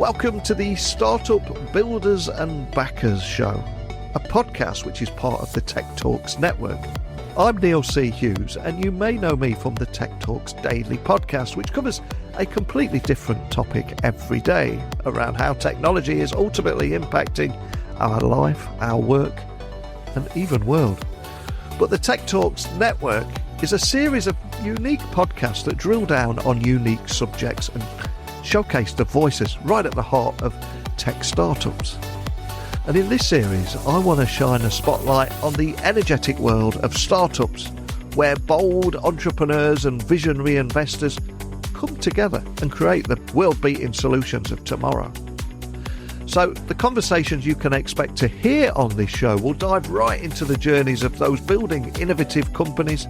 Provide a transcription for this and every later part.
Welcome to the Startup Builders and Backers Show, a podcast which is part of the Tech Talks network. I'm Neil C. Hughes, and you may know me from the Tech Talks daily podcast, which covers a completely different topic every day around how technology is ultimately impacting our life, our work, and even world. But the Tech Talks network is a series of unique podcasts that drill down on unique subjects and showcase the voices right at the heart of tech startups. And in this series, I want to shine a spotlight on the energetic world of startups, where bold entrepreneurs and visionary investors come together and create the world-beating solutions of tomorrow. So the conversations you can expect to hear on this show will dive right into the journeys of those building innovative companies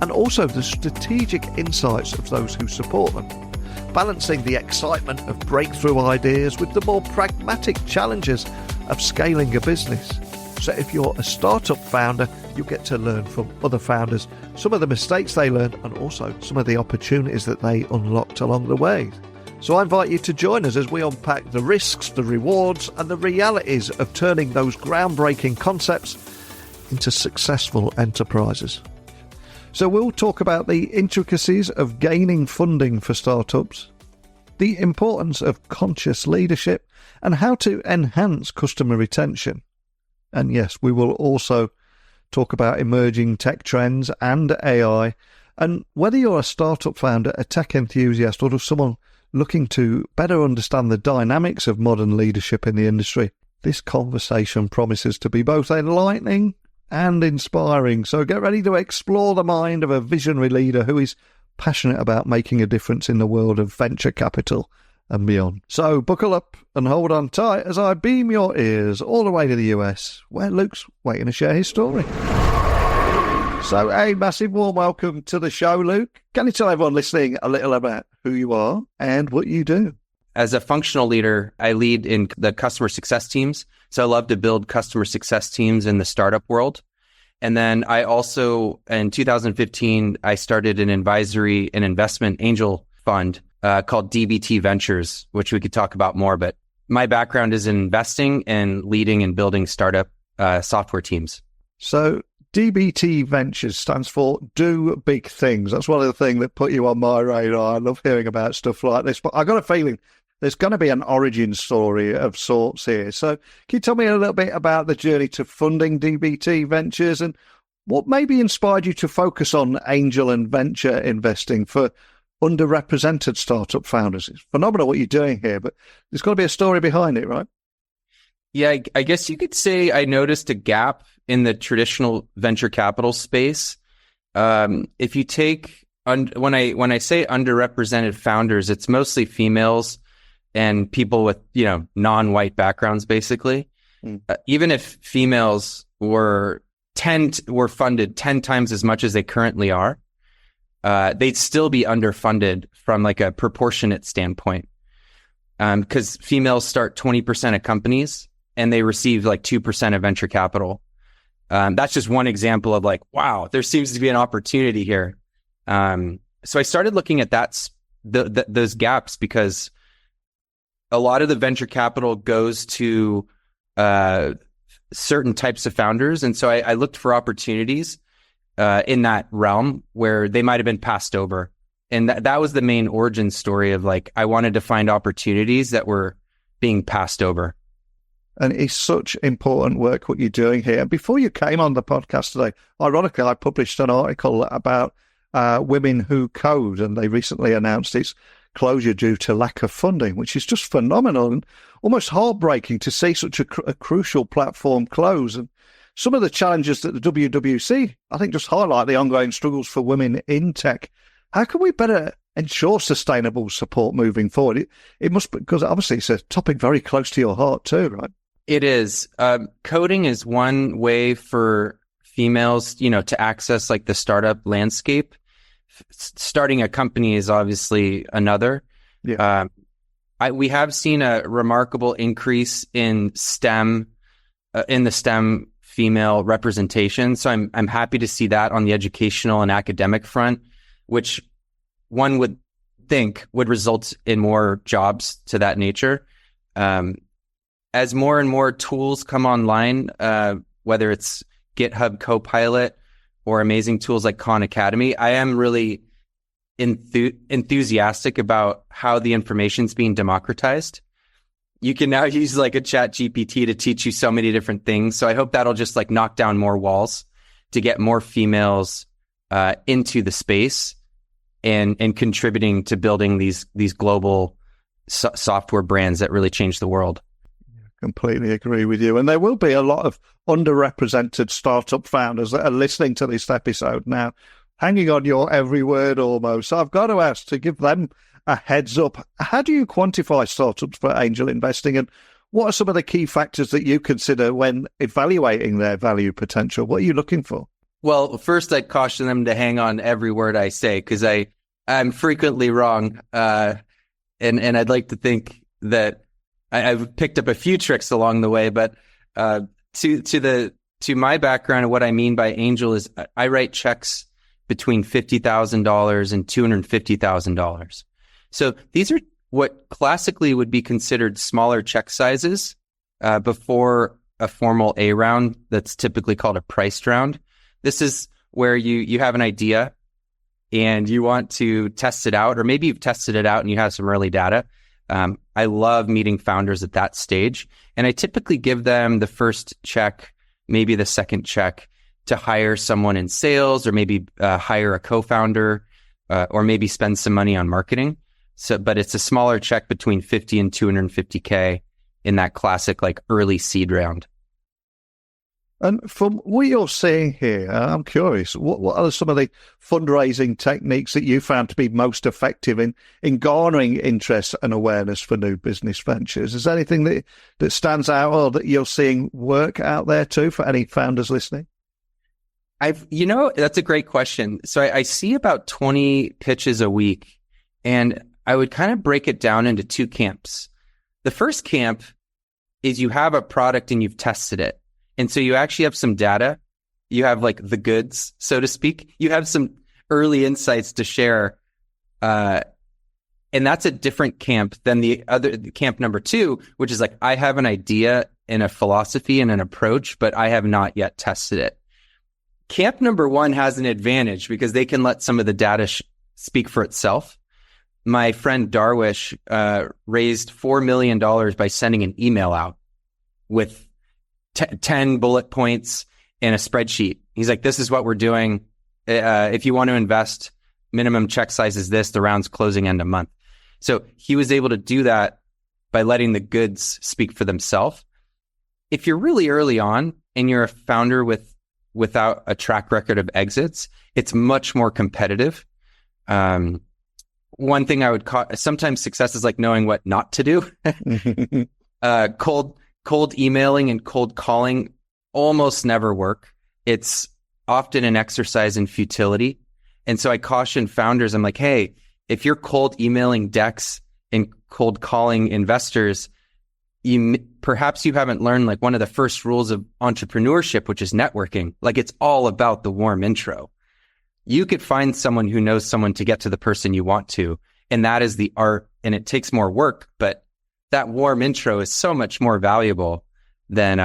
and also the strategic insights of those who support them, balancing the excitement of breakthrough ideas with the more pragmatic challenges of scaling a business. So if you're a startup founder, you get to learn from other founders, some of the mistakes they learned and also some of the opportunities that they unlocked along the way. So I invite you to join us as we unpack the risks, the rewards and the realities of turning those groundbreaking concepts into successful enterprises. So we'll talk about the intricacies of gaining funding for startups, the importance of conscious leadership, and how to enhance customer retention. And yes, we will also talk about emerging tech trends and AI, and whether you're a startup founder, a tech enthusiast, or just someone looking to better understand the dynamics of modern leadership in the industry, this conversation promises to be both enlightening and inspiring. So get ready to explore the mind of a visionary leader who is passionate about making a difference in the world of venture capital and beyond. So buckle up and hold on tight as I beam your ears all the way to the US, where Luke's waiting to share his story. So a massive warm welcome to the show, Luke. Can you tell everyone listening a little about who you are and what you do? As a functional leader, I lead in the customer success teams. So I love to build customer success teams in the startup world. And then I also, in 2015, I started an advisory and investment angel fund called DBT Ventures, which we could talk about more. But my background is in investing and leading and building startup software teams. So DBT Ventures stands for Do Big Things. That's one of the things that put you on my radar. I love hearing about stuff like this, but I got a feeling there's going to be an origin story of sorts here. So can you tell me a little bit about the journey to funding DBT Ventures and what maybe inspired you to focus on angel and venture investing for underrepresented startup founders? It's phenomenal what you're doing here, but there's got to be a story behind it, right? Yeah, I guess you could say I noticed a gap in the traditional venture capital space. If you take, when I say underrepresented founders, it's mostly females and people with, non-white backgrounds, basically. Even if females were funded 10 times as much as they currently are, they'd still be underfunded from like a proportionate standpoint. Because females start 20% of companies and they receive like 2% of venture capital. That's just one example of like, wow, there seems to be an opportunity here. So I started looking at those gaps because a lot of the venture capital goes to certain types of founders. And so I looked for opportunities in that realm where they might have been passed over. And that was the main origin story of like, I wanted to find opportunities that were being passed over. And it's such important work what you're doing here. Before you came on the podcast today, ironically, I published an article about Women Who Code, and they recently announced its closure due to lack of funding, which is just phenomenal and almost heartbreaking to see such a crucial platform close. And some of the challenges that the WWC, I think, just highlight the ongoing struggles for women in tech. How can we better ensure sustainable support moving forward? It must be, because obviously it's a topic very close to your heart too, right? It is. Coding is one way for females, to access like the startup landscape. Starting a company is obviously another. Yeah. We have seen a remarkable increase in the STEM female representation. So I'm happy to see that on the educational and academic front, which one would think would result in more jobs to that nature. As more and more tools come online, whether it's GitHub Copilot or amazing tools like Khan Academy, I am really enthusiastic about how the information's being democratized. You can now use like a chat GPT to teach you so many different things. So I hope that'll just like knock down more walls to get more females into the space and contributing to building these global software brands that really change the world. Completely agree with you. And there will be a lot of underrepresented startup founders that are listening to this episode now, hanging on your every word almost. So I've got to ask, to give them a heads up, how do you quantify startups for angel investing? And what are some of the key factors that you consider when evaluating their value potential? What are you looking for? Well, first, I'd caution them to hang on every word I say, because I'm frequently wrong. And I'd like to think that I've picked up a few tricks along the way, but to my background and what I mean by angel is I write checks between $50,000 and $250,000. So these are what classically would be considered smaller check sizes before a formal A round that's typically called a priced round. This is where you have an idea and you want to test it out, or maybe you've tested it out and you have some early data. I love meeting founders at that stage, and I typically give them the first check, maybe the second check, to hire someone in sales, or maybe hire a co-founder, or maybe spend some money on marketing. So, but it's a smaller check between 50 and 250K in that classic like early seed round. And from what you're seeing here, I'm curious, what are some of the fundraising techniques that you found to be most effective in garnering interest and awareness for new business ventures? Is there anything that stands out or that you're seeing work out there too for any founders listening? That's a great question. So I see about 20 pitches a week, and I would kind of break it down into two camps. The first camp is you have a product and you've tested it. And so you actually have some data. You have like the goods, so to speak. You have some early insights to share. And that's a different camp than the camp number two, which is like, I have an idea and a philosophy and an approach, but I have not yet tested it. Camp number one has an advantage because they can let some of the data speak for itself. My friend Darwish raised $4 million by sending an email out with 10 bullet points and a spreadsheet. He's like, this is what we're doing. If you want to invest, minimum check size is this, the round's closing end of month. So he was able to do that by letting the goods speak for themselves. If you're really early on and you're a founder without a track record of exits, it's much more competitive. One thing I would call, sometimes success is like knowing what not to do. Cold emailing and cold calling almost never work. It's often an exercise in futility. And so I caution founders, I'm like, hey, if you're cold emailing decks and cold calling investors, perhaps you haven't learned like one of the first rules of entrepreneurship, which is networking. Like it's all about the warm intro. You could find someone who knows someone to get to the person you want to. And that is the art, and it takes more work, but that warm intro is so much more valuable than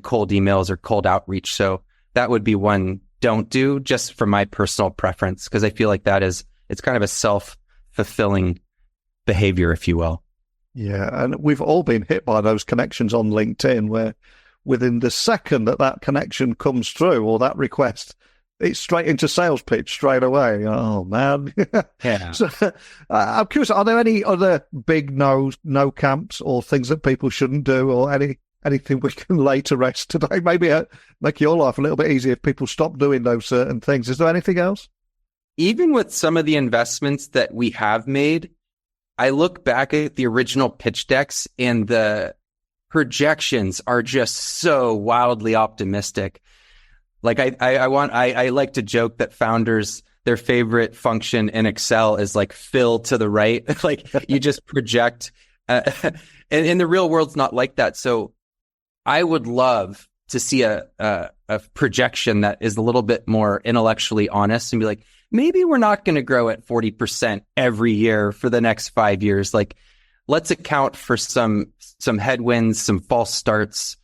cold emails or cold outreach. So that would be one don't do, just for my personal preference, because I feel like it's kind of a self-fulfilling behavior, if you will. Yeah, and we've all been hit by those connections on LinkedIn where within the second that connection comes through or that request, it's straight into sales pitch straight away. Oh, man. Yeah. So, I'm curious, are there any other big no camps or things that people shouldn't do, or anything we can lay to rest today? Maybe make your life a little bit easier if people stop doing those certain things. Is there anything else? Even with some of the investments that we have made, I look back at the original pitch decks and the projections are just so wildly optimistic. Like I like to joke that founders, their favorite function in Excel is like fill to the right. Like you just project, and in the real world's not like that. So I would love to see a projection that is a little bit more intellectually honest and be like, maybe we're not going to grow at 40% every year for the next 5 years. Like, let's account for some headwinds, some false starts,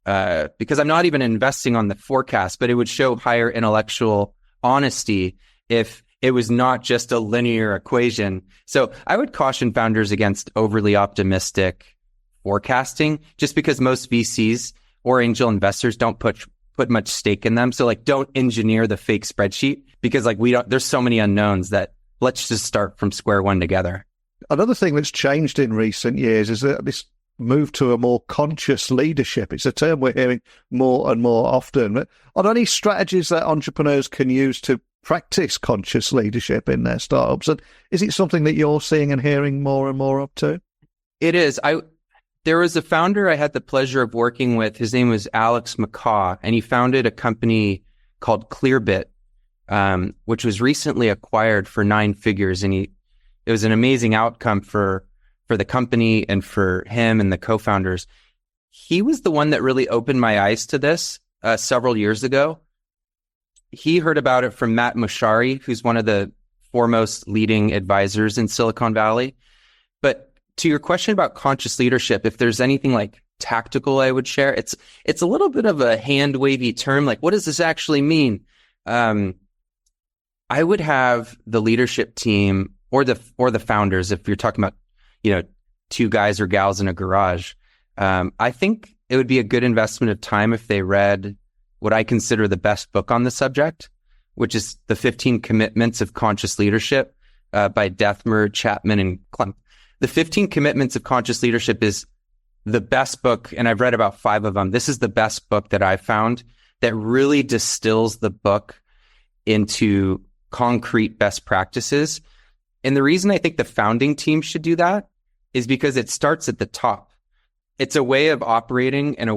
because I'm not even investing on the forecast, but it would show higher intellectual honesty if it was not just a linear equation. So I would caution founders against overly optimistic forecasting, just because most VCs or angel investors don't put much stake in them. So like, don't engineer the fake spreadsheet, because like there's so many unknowns that let's just start from square one together. Another thing that's changed in recent years is that this move to a more conscious leadership. It's a term we're hearing more and more often. But are there any strategies that entrepreneurs can use to practice conscious leadership in their startups? And is it something that you're seeing and hearing more and more up to? It is. There was a founder I had the pleasure of working with. His name was Alex McCaw, and he founded a company called Clearbit, which was recently acquired for 9 figures. And it was an amazing outcome for the company and for him and the co-founders. He was the one that really opened my eyes to this several years ago. He heard about it from Matt Moshari, who's one of the foremost leading advisors in Silicon Valley. But to your question about conscious leadership, if there's anything like tactical I would share, it's a little bit of a hand-wavy term. Like, what does this actually mean? I would have the leadership team or the founders, if you're talking about, 2 guys or gals in a garage, I think it would be a good investment of time if they read what I consider the best book on the subject, which is The 15 Commitments of Conscious Leadership by Dethmer, Chapman, and Clem. The 15 Commitments of Conscious Leadership is the best book, and I've read about 5 of them. This is the best book that I've found that really distills the book into concrete best practices. And the reason I think the founding team should do that is because it starts at the top. It's a way of operating and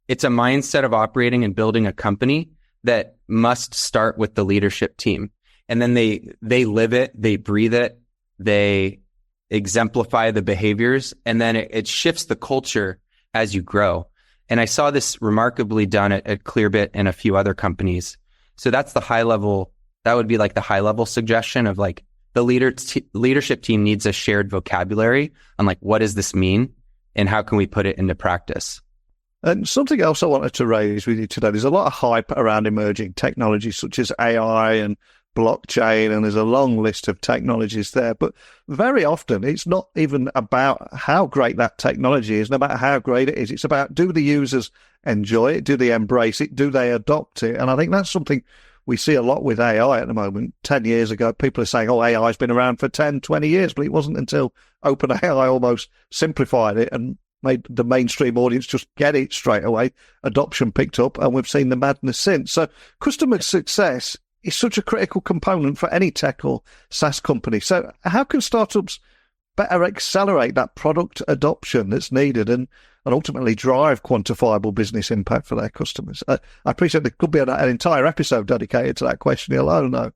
it's a mindset of operating and building a company that must start with the leadership team. And then they live it, they breathe it, they exemplify the behaviors, and then it shifts the culture as you grow. And I saw this remarkably done at Clearbit and a few other companies. So that's that would be like the high level suggestion of like the leadership team needs a shared vocabulary on like, what does this mean and how can we put it into practice? And something else I wanted to raise with you today, there's a lot of hype around emerging technologies such as AI and blockchain, and there's a long list of technologies there. But very often it's not even about how great that technology is, no matter how great it is. It's about, do the users enjoy it? Do they embrace it? Do they adopt it? And I think that's something we see a lot with AI at the moment. 10 years ago, people are saying, AI has been around for 10, 20 years, but it wasn't until OpenAI almost simplified it and made the mainstream audience just get it straight away. Adoption picked up, and we've seen the madness since. So customer success is such a critical component for any tech or SaaS company. So how can startups better accelerate that product adoption that's needed and ultimately drive quantifiable business impact for their customers? I appreciate there could be an entire episode dedicated to that question alone, though.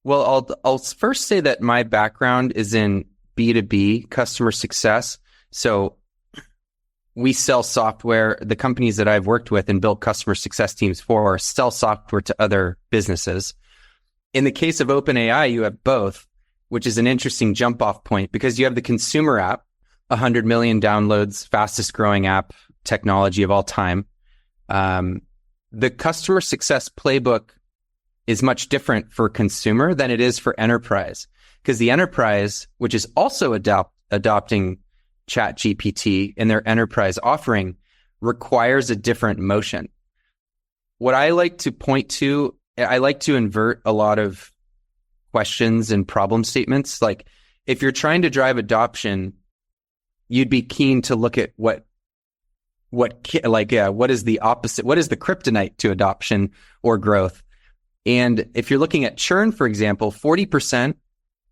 Well, I'll first say that my background is in B2B customer success. So we sell software. The companies that I've worked with and built customer success teams for sell software to other businesses. In the case of OpenAI, you have both, which is an interesting jump off point because you have the consumer app, 100 million downloads, fastest growing app technology of all time. The customer success playbook is much different for consumer than it is for enterprise, because the enterprise, which is also adopting ChatGPT in their enterprise offering, requires a different motion. What I like to point to, I like to invert a lot of questions and problem statements. Like if you're trying to drive adoption, you'd be keen to look at what is the opposite? What is the kryptonite to adoption or growth? And if you're looking at churn, for example, 40%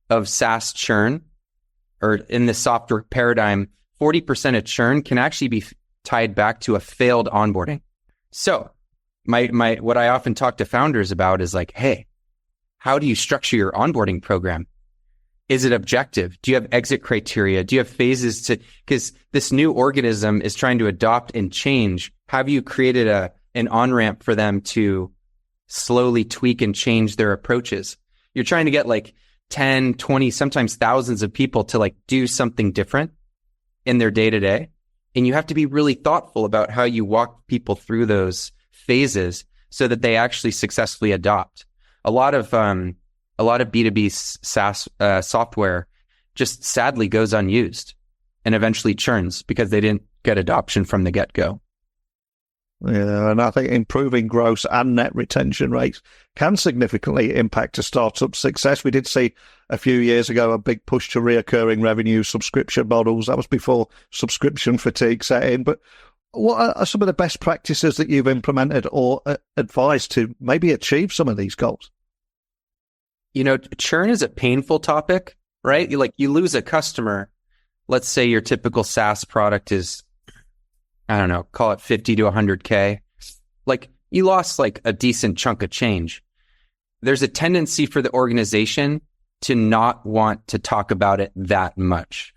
of SaaS churn, or in the software paradigm, 40% of churn can actually be tied back to a failed onboarding. So what I often talk to founders about is like, hey, how do you structure your onboarding program? Is it objective? Do you have exit criteria? Do you have phases because this new organism is trying to adopt and change. Have you created an on-ramp for them to slowly tweak and change their approaches? You're trying to get like 10, 20, sometimes thousands of people to like do something different in their day to day. And you have to be really thoughtful about how you walk people through those phases so that they actually successfully adopt. A lot of B2B SaaS software just sadly goes unused and eventually churns because they didn't get adoption from the get-go. Yeah, and I think improving gross and net retention rates can significantly impact a startup's success. We did see a few years ago a big push to reoccurring revenue subscription models. That was before subscription fatigue set in. But what are some of the best practices that you've implemented or advised to maybe achieve some of these goals? You know, churn is a painful topic, right? You lose a customer. Let's say your typical SaaS product is, I don't know, call it 50 to 100K. Like you lost like a decent chunk of change. There's a tendency for the organization to not want to talk about it that much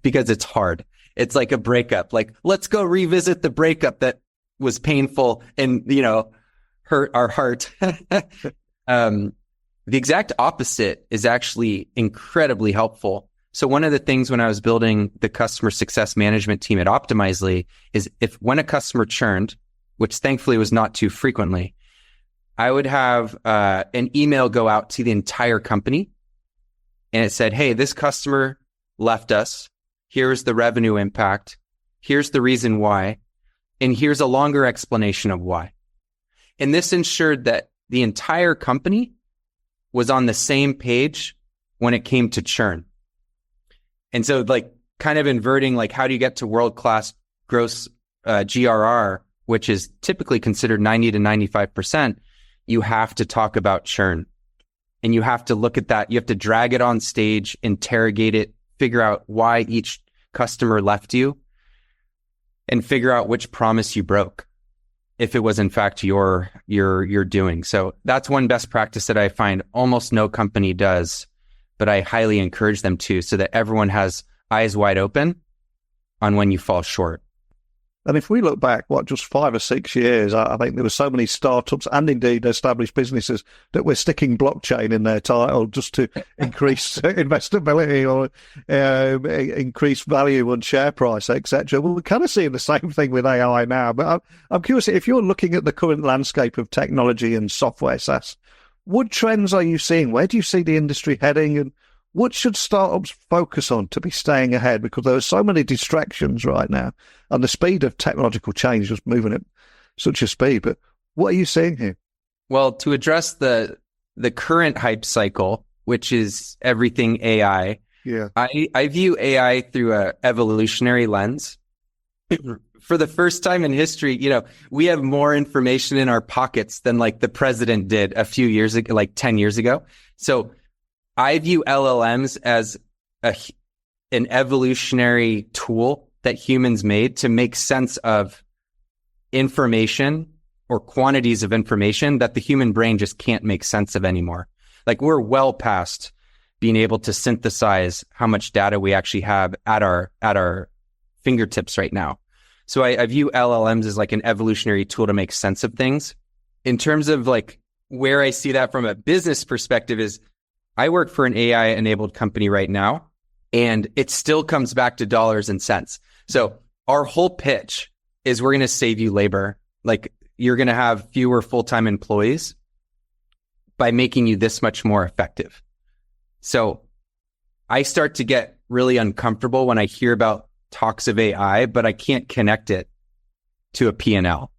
because it's hard. It's like a breakup. Like, let's go revisit the breakup that was painful and, you know, hurt our heart. The exact opposite is actually incredibly helpful. So one of the things when I was building the customer success management team at Optimizely is when a customer churned, which thankfully was not too frequently, I would have an email go out to the entire company. And it said, hey, this customer left us. Here's the revenue impact. Here's the reason why. And here's a longer explanation of why. And this ensured that the entire company was on the same page when it came to churn. And so like kind of inverting, like how do you get to world-class gross GRR, which is typically considered 90 to 95%, you have to talk about churn. And you have to look at that. You have to drag it on stage, interrogate it, figure out why each customer left you, and figure out which promise you broke, if it was in fact your doing. So that's one best practice that I find almost no company does, but I highly encourage them to, so that everyone has eyes wide open on when you fall short. And if we look back, just 5 or 6 years, I think there were so many startups and indeed established businesses that were sticking blockchain in their title just to increase investability or increase value on share price, etc. Well, we're kind of seeing the same thing with AI now. But I'm curious, if you're looking at the current landscape of technology and software SaaS, what trends are you seeing? Where do you see the industry heading? And what should startups focus on to be staying ahead? Because there are so many distractions right now, and the speed of technological change is moving at such a speed. But what are you seeing here? Well, to address the current hype cycle, which is everything AI, I view AI through a evolutionary lens. For the first time in history, you know, we have more information in our pockets than like the president did a few years ago, like 10 years ago. So I view LLMs as an evolutionary tool that humans made to make sense of information or quantities of information that the human brain just can't make sense of anymore. Like we're well past being able to synthesize how much data we actually have at our fingertips right now. So I view LLMs as like an evolutionary tool to make sense of things. In terms of like where I see that from a business perspective is I work for an AI-enabled company right now, and it still comes back to dollars and cents. So our whole pitch is we're going to save you labor. Like you're going to have fewer full-time employees by making you this much more effective. So I start to get really uncomfortable when I hear about talks of AI, but I can't connect it to a P&L.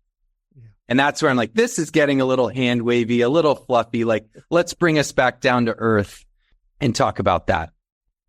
And that's where I'm like, this is getting a little hand wavy, a little fluffy. Like, let's bring us back down to earth and talk about that.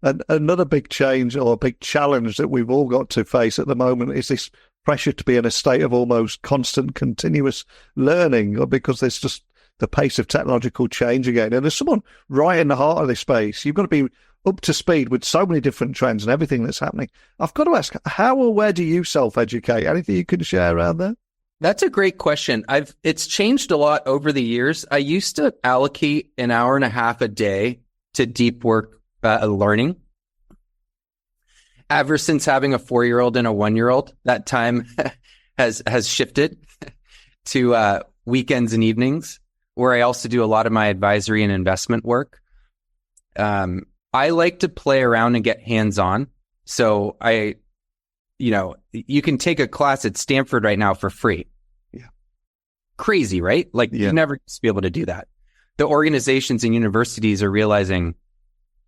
And another big change or a big challenge that we've all got to face at the moment is this pressure to be in a state of almost constant, continuous learning, because there's just the pace of technological change again. And there's someone right in the heart of this space. You've got to be up to speed with so many different trends and everything that's happening. I've got to ask, how or where do you self-educate? Anything you can share around there? That's a great question. It's changed a lot over the years. I used to allocate an hour and a half a day to deep work learning. Ever since having a 4-year-old and a 1-year-old, that time has shifted to weekends and evenings, where I also do a lot of my advisory and investment work. I like to play around and get hands-on. So you can take a class at Stanford right now for free. Yeah. Crazy, right? Like you never used to be able to do that. The organizations and universities are realizing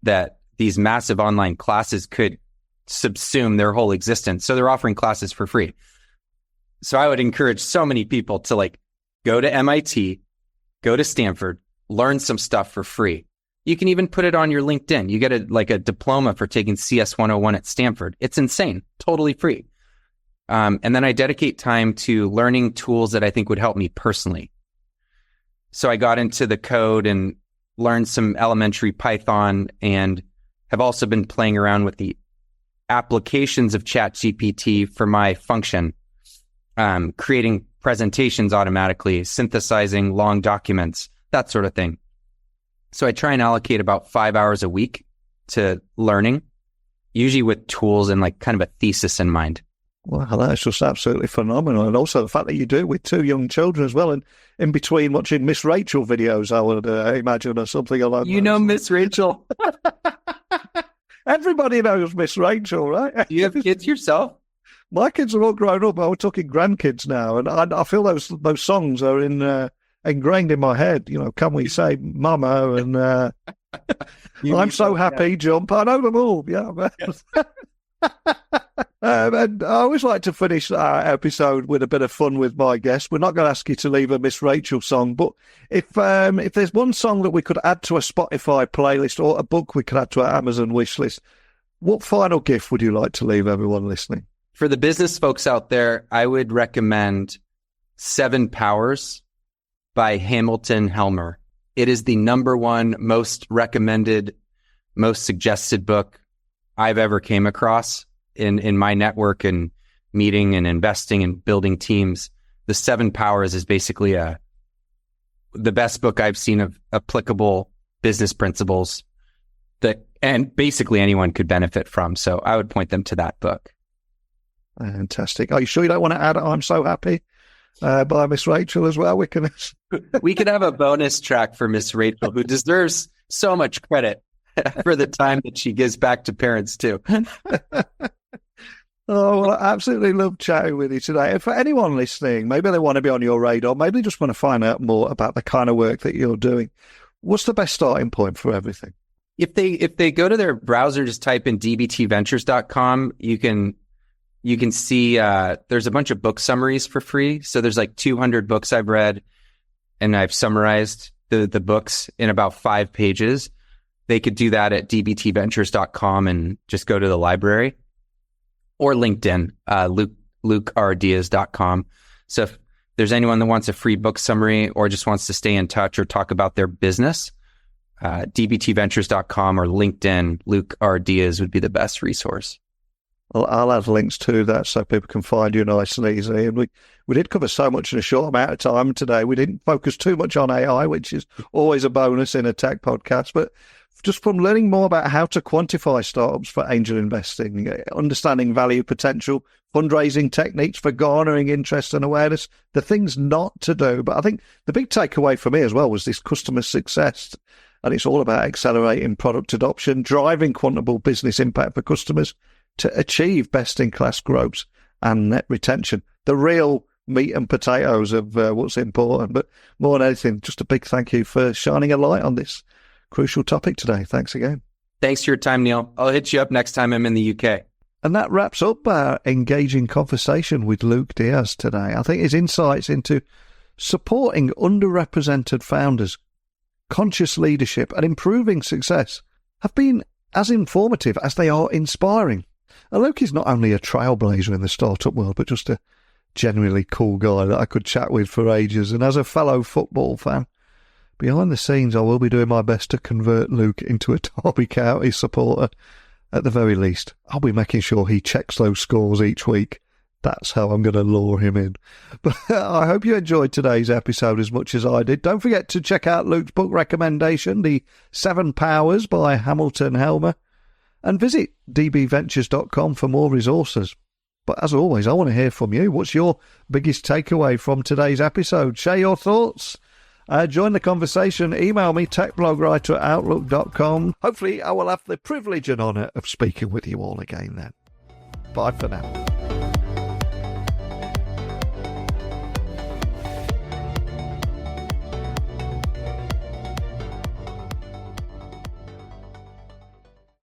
that these massive online classes could subsume their whole existence. So they're offering classes for free. So I would encourage so many people to like go to MIT, go to Stanford, learn some stuff for free. You can even put it on your LinkedIn. You get a diploma for taking CS 101 at Stanford. It's insane, totally free. And then I dedicate time to learning tools that I think would help me personally. So I got into the code and learned some elementary Python, and have also been playing around with the applications of ChatGPT for my function, creating presentations automatically, synthesizing long documents, that sort of thing. So I try and allocate about 5 hours a week to learning, usually with tools and like kind of a thesis in mind. Wow, that's just absolutely phenomenal. And also the fact that you do it with 2 young children as well. And in between watching Miss Rachel videos, I would imagine, or something along those. You know Miss Rachel. Everybody knows Miss Rachel, right? You have kids yourself? My kids are all grown up. We're talking grandkids now. And I feel those songs are ingrained in my head. You know, Can We Say Mama and I'm So Happy, Jump. I know them all. Yeah. Yes. And I always like to finish our episode with a bit of fun with my guests. We're not going to ask you to leave a Miss Rachel song, but if there's one song that we could add to a Spotify playlist or a book we could add to our Amazon wish list, what final gift would you like to leave everyone listening? For the business folks out there, I would recommend 7 Powers by Hamilton Helmer. It is the #1 most recommended, most suggested book I've ever came across in my network and meeting and investing and building teams. The 7 Powers is basically the best book I've seen of applicable business principles and basically anyone could benefit from. So I would point them to that book. Fantastic. Are you sure you don't want to add I'm So Happy by Miss Rachel as well? We could have a bonus track for Miss Rachel, who deserves so much credit for the time that she gives back to parents too. Oh, well, I absolutely love chatting with you today. And for anyone listening, maybe they want to be on your radar, maybe they just want to find out more about the kind of work that you're doing. What's the best starting point for everything? If they go to their browser, just type in dbtventures.com, you can see there's a bunch of book summaries for free. So there's like 200 books I've read, and I've summarized the books in about 5 pages. They could do that at dbtventures.com and just go to the library, or LinkedIn, lukerdiaz.com. So if there's anyone that wants a free book summary or just wants to stay in touch or talk about their business, dbtventures.com or LinkedIn, Luke R. Diaz would be the best resource. Well, I'll add links to that so people can find you nice and easy. And we did cover so much in a short amount of time today. We didn't focus too much on AI, which is always a bonus in a tech podcast, but just from learning more about how to quantify startups for angel investing, understanding value potential, fundraising techniques for garnering interest and awareness, the things not to do. But I think the big takeaway for me as well was this customer success. And it's all about accelerating product adoption, driving quantable business impact for customers to achieve best-in-class growth and net retention. The real meat and potatoes of what's important. But more than anything, just a big thank you for shining a light on this crucial topic today. Thanks again. Thanks for your time, Neil. I'll hit you up next time I'm in the UK. And that wraps up our engaging conversation with Luke Diaz today. I think his insights into supporting underrepresented founders, conscious leadership, and improving success have been as informative as they are inspiring. And Luke is not only a trailblazer in the startup world, but just a genuinely cool guy that I could chat with for ages. And as a fellow football fan, behind the scenes, I will be doing my best to convert Luke into a Derby County supporter. At the very least, I'll be making sure he checks those scores each week. That's how I'm going to lure him in. But I hope you enjoyed today's episode as much as I did. Don't forget to check out Luke's book recommendation, The 7 Powers by Hamilton Helmer, and visit dbventures.com for more resources. But as always, I want to hear from you. What's your biggest takeaway from today's episode? Share your thoughts Join the conversation. Email me, techblogwriter@outlook.com. Hopefully I will have the privilege and honour of speaking with you all again then. Bye for now.